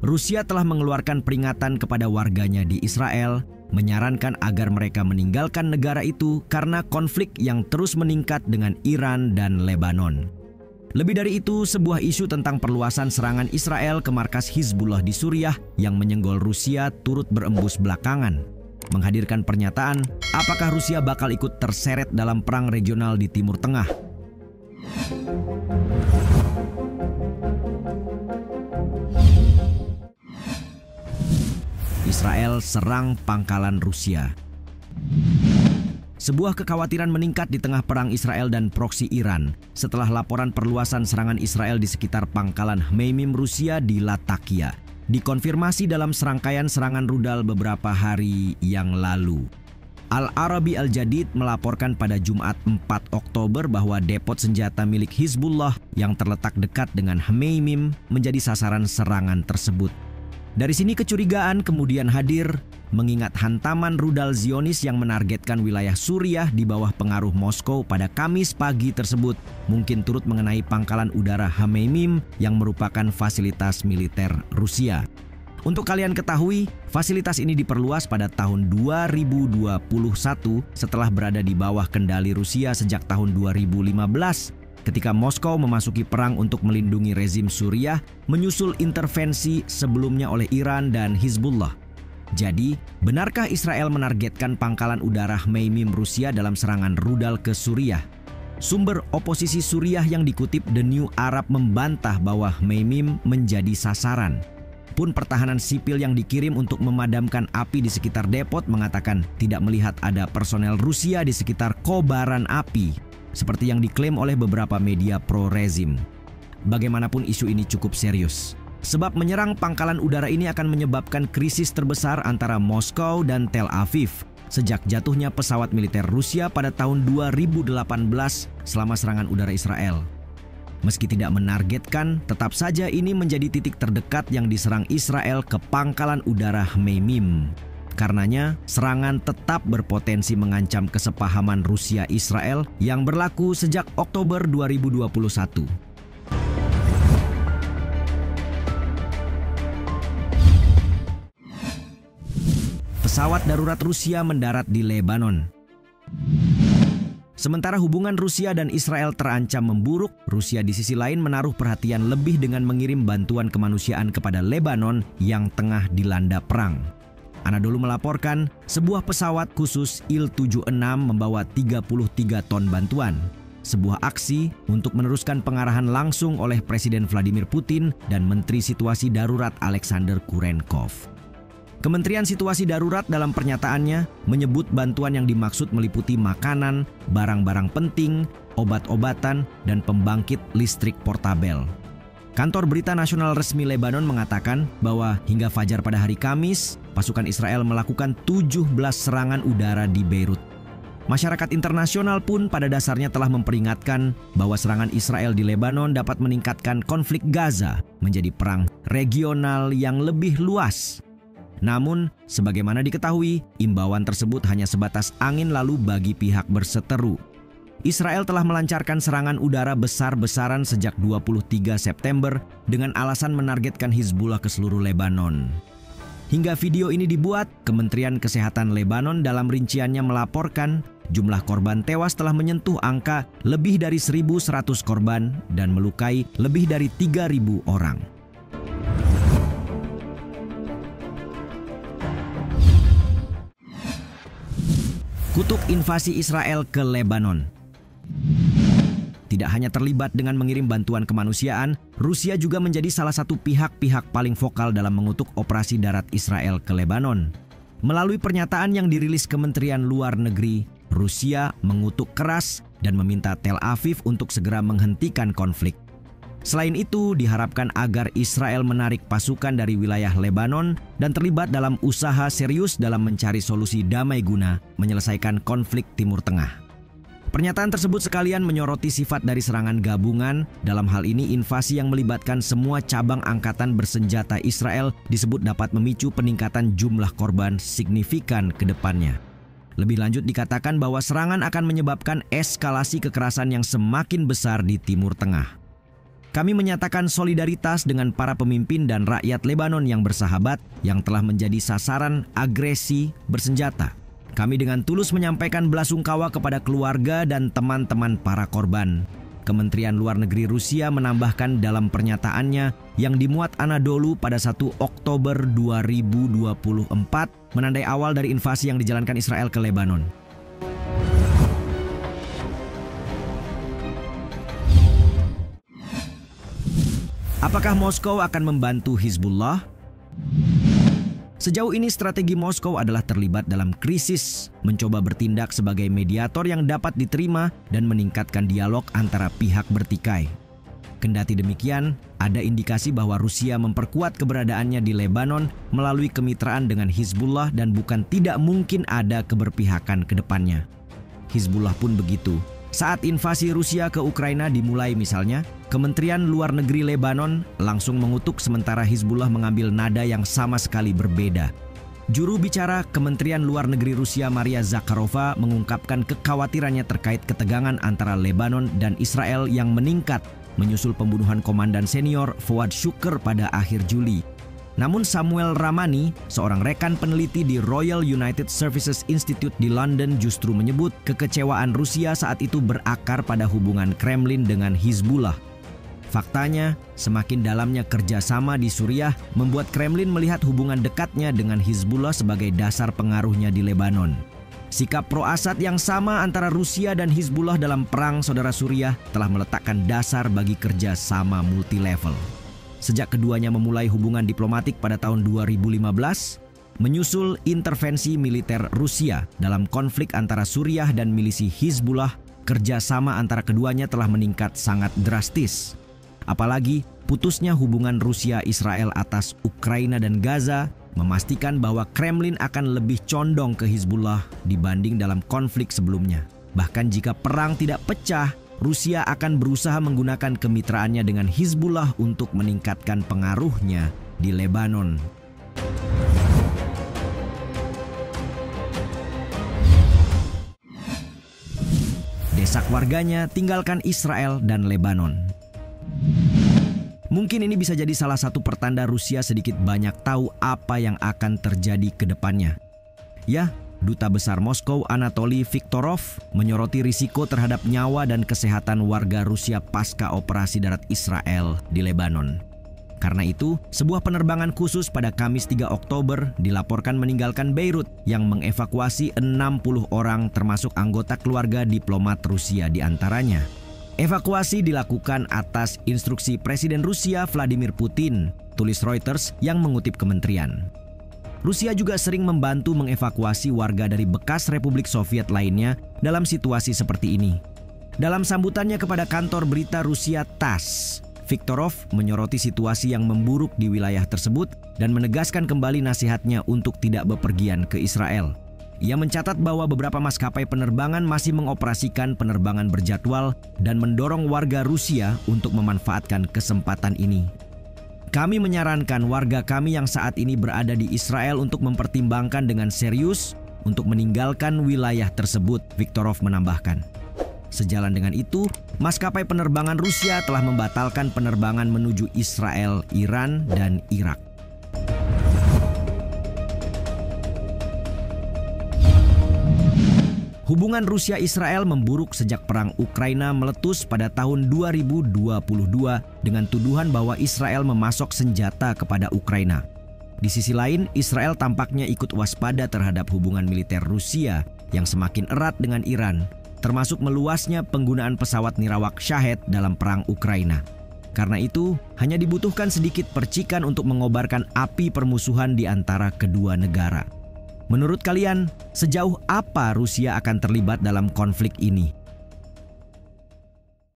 Rusia telah mengeluarkan peringatan kepada warganya di Israel, menyarankan agar mereka meninggalkan negara itu karena konflik yang terus meningkat dengan Iran dan Lebanon. Lebih dari itu, sebuah isu tentang perluasan serangan Israel ke markas Hizbullah di Suriah yang menyenggol Rusia turut berembus belakangan, menghadirkan pernyataan apakah Rusia bakal ikut terseret dalam perang regional di Timur Tengah. Israel serang pangkalan Rusia. Sebuah kekhawatiran meningkat di tengah perang Israel dan proksi Iran setelah laporan perluasan serangan Israel di sekitar pangkalan Khmeimim Rusia di Latakia dikonfirmasi dalam serangkaian serangan rudal beberapa hari yang lalu. Al-Arabi Al-Jadid melaporkan pada Jumat 4 Oktober bahwa depot senjata milik Hizbullah yang terletak dekat dengan Khmeimim menjadi sasaran serangan tersebut. Dari sini kecurigaan kemudian hadir, mengingat hantaman rudal Zionis yang menargetkan wilayah Suriah di bawah pengaruh Moskow pada Kamis pagi tersebut mungkin turut mengenai pangkalan udara Khmeimim yang merupakan fasilitas militer Rusia. Untuk kalian ketahui, fasilitas ini diperluas pada tahun 2021 setelah berada di bawah kendali Rusia sejak tahun 2015. Ketika Moskow memasuki perang untuk melindungi rezim Suriah menyusul intervensi sebelumnya oleh Iran dan Hizbullah. Jadi, benarkah Israel menargetkan pangkalan udara Khmeimim Rusia dalam serangan rudal ke Suriah? Sumber oposisi Suriah yang dikutip The New Arab membantah bahwa Khmeimim menjadi sasaran. Pun pertahanan sipil yang dikirim untuk memadamkan api di sekitar depot mengatakan tidak melihat ada personel Rusia di sekitar kobaran api, seperti yang diklaim oleh beberapa media pro-rezim. Bagaimanapun isu ini cukup serius, sebab menyerang pangkalan udara ini akan menyebabkan krisis terbesar antara Moskow dan Tel Aviv sejak jatuhnya pesawat militer Rusia pada tahun 2018 selama serangan udara Israel. Meski tidak menargetkan, tetap saja ini menjadi titik terdekat yang diserang Israel ke pangkalan udara Khmeimim. Karenanya, serangan tetap berpotensi mengancam kesepahaman Rusia-Israel yang berlaku sejak Oktober 2021. Pesawat darurat Rusia mendarat di Lebanon. Sementara hubungan Rusia dan Israel terancam memburuk, Rusia di sisi lain menaruh perhatian lebih dengan mengirim bantuan kemanusiaan kepada Lebanon yang tengah dilanda perang. Anadolu melaporkan sebuah pesawat khusus Il-76 membawa 33 ton bantuan. Sebuah aksi untuk meneruskan pengarahan langsung oleh Presiden Vladimir Putin dan Menteri Situasi Darurat Alexander Kurenkov. Kementerian Situasi Darurat dalam pernyataannya menyebut bantuan yang dimaksud meliputi makanan, barang-barang penting, obat-obatan, dan pembangkit listrik portabel. Kantor Berita Nasional Resmi Lebanon mengatakan bahwa hingga fajar pada hari Kamis, pasukan Israel melakukan 17 serangan udara di Beirut. Masyarakat internasional pun pada dasarnya telah memperingatkan bahwa serangan Israel di Lebanon dapat meningkatkan konflik Gaza menjadi perang regional yang lebih luas. Namun, sebagaimana diketahui, imbauan tersebut hanya sebatas angin lalu bagi pihak berseteru. Israel telah melancarkan serangan udara besar-besaran sejak 23 September dengan alasan menargetkan Hizbullah ke seluruh Lebanon. Hingga video ini dibuat, Kementerian Kesehatan Lebanon dalam rinciannya melaporkan jumlah korban tewas telah menyentuh angka lebih dari 1.100 korban dan melukai lebih dari 3.000 orang. Kutuk invasi Israel ke Lebanon. Tidak hanya terlibat dengan mengirim bantuan kemanusiaan, Rusia juga menjadi salah satu pihak-pihak paling vokal dalam mengutuk operasi darat Israel ke Lebanon. Melalui pernyataan yang dirilis Kementerian Luar Negeri, Rusia mengutuk keras dan meminta Tel Aviv untuk segera menghentikan konflik. Selain itu, diharapkan agar Israel menarik pasukan dari wilayah Lebanon dan terlibat dalam usaha serius dalam mencari solusi damai guna menyelesaikan konflik Timur Tengah. Pernyataan tersebut sekalian menyoroti sifat dari serangan gabungan, dalam hal ini invasi yang melibatkan semua cabang angkatan bersenjata Israel disebut dapat memicu peningkatan jumlah korban signifikan ke depannya. Lebih lanjut dikatakan bahwa serangan akan menyebabkan eskalasi kekerasan yang semakin besar di Timur Tengah. Kami menyatakan solidaritas dengan para pemimpin dan rakyat Lebanon yang bersahabat yang telah menjadi sasaran agresi bersenjata. Kami dengan tulus menyampaikan belasungkawa kepada keluarga dan teman-teman para korban. Kementerian Luar Negeri Rusia menambahkan dalam pernyataannya yang dimuat Anadolu pada 1 Oktober 2024 menandai awal dari invasi yang dijalankan Israel ke Lebanon. Apakah Moskow akan membantu Hizbullah? Sejauh ini strategi Moskow adalah terlibat dalam krisis, mencoba bertindak sebagai mediator yang dapat diterima dan meningkatkan dialog antara pihak bertikai. Kendati demikian, ada indikasi bahwa Rusia memperkuat keberadaannya di Lebanon melalui kemitraan dengan Hizbullah dan bukan tidak mungkin ada keberpihakan ke depannya. Hizbullah pun begitu. Saat invasi Rusia ke Ukraina dimulai misalnya, Kementerian Luar Negeri Lebanon langsung mengutuk sementara Hizbullah mengambil nada yang sama sekali berbeda. Juru bicara Kementerian Luar Negeri Rusia Maria Zakharova mengungkapkan kekhawatirannya terkait ketegangan antara Lebanon dan Israel yang meningkat menyusul pembunuhan komandan senior Fuad Shukr pada akhir Juli. Namun Samuel Ramani, seorang rekan peneliti di Royal United Services Institute di London justru menyebut kekecewaan Rusia saat itu berakar pada hubungan Kremlin dengan Hizbullah. Faktanya, semakin dalamnya kerjasama di Suriah membuat Kremlin melihat hubungan dekatnya dengan Hizbullah sebagai dasar pengaruhnya di Lebanon. Sikap pro-Assad yang sama antara Rusia dan Hizbullah dalam perang saudara Suriah telah meletakkan dasar bagi kerjasama multilevel. Sejak keduanya memulai hubungan diplomatik pada tahun 2015, menyusul intervensi militer Rusia dalam konflik antara Suriah dan milisi Hizbullah, kerjasama antara keduanya telah meningkat sangat drastis. Apalagi putusnya hubungan Rusia-Israel atas Ukraina dan Gaza memastikan bahwa Kremlin akan lebih condong ke Hizbullah dibanding dalam konflik sebelumnya. Bahkan jika perang tidak pecah, Rusia akan berusaha menggunakan kemitraannya dengan Hizbullah untuk meningkatkan pengaruhnya di Lebanon. Desak warganya tinggalkan Israel dan Lebanon. Mungkin ini bisa jadi salah satu pertanda Rusia sedikit banyak tahu apa yang akan terjadi ke depannya. Ya, Duta Besar Moskow Anatoly Viktorov menyoroti risiko terhadap nyawa dan kesehatan warga Rusia pasca operasi darat Israel di Lebanon. Karena itu, sebuah penerbangan khusus pada Kamis 3 Oktober dilaporkan meninggalkan Beirut yang mengevakuasi 60 orang termasuk anggota keluarga diplomat Rusia di antaranya. Evakuasi dilakukan atas instruksi Presiden Rusia Vladimir Putin, tulis Reuters yang mengutip kementerian. Rusia juga sering membantu mengevakuasi warga dari bekas Republik Soviet lainnya dalam situasi seperti ini. Dalam sambutannya kepada kantor berita Rusia TASS, Viktorov menyoroti situasi yang memburuk di wilayah tersebut dan menegaskan kembali nasihatnya untuk tidak bepergian ke Israel. Ia mencatat bahwa beberapa maskapai penerbangan masih mengoperasikan penerbangan berjadwal dan mendorong warga Rusia untuk memanfaatkan kesempatan ini. Kami menyarankan warga kami yang saat ini berada di Israel untuk mempertimbangkan dengan serius untuk meninggalkan wilayah tersebut, Viktorov menambahkan. Sejalan dengan itu, maskapai penerbangan Rusia telah membatalkan penerbangan menuju Israel, Iran, dan Irak. Hubungan Rusia-Israel memburuk sejak perang Ukraina meletus pada tahun 2022 dengan tuduhan bahwa Israel memasok senjata kepada Ukraina. Di sisi lain, Israel tampaknya ikut waspada terhadap hubungan militer Rusia yang semakin erat dengan Iran, termasuk meluasnya penggunaan pesawat nirawak Shahed dalam perang Ukraina. Karena itu, hanya dibutuhkan sedikit percikan untuk mengobarkan api permusuhan di antara kedua negara. Menurut kalian, sejauh apa Rusia akan terlibat dalam konflik ini?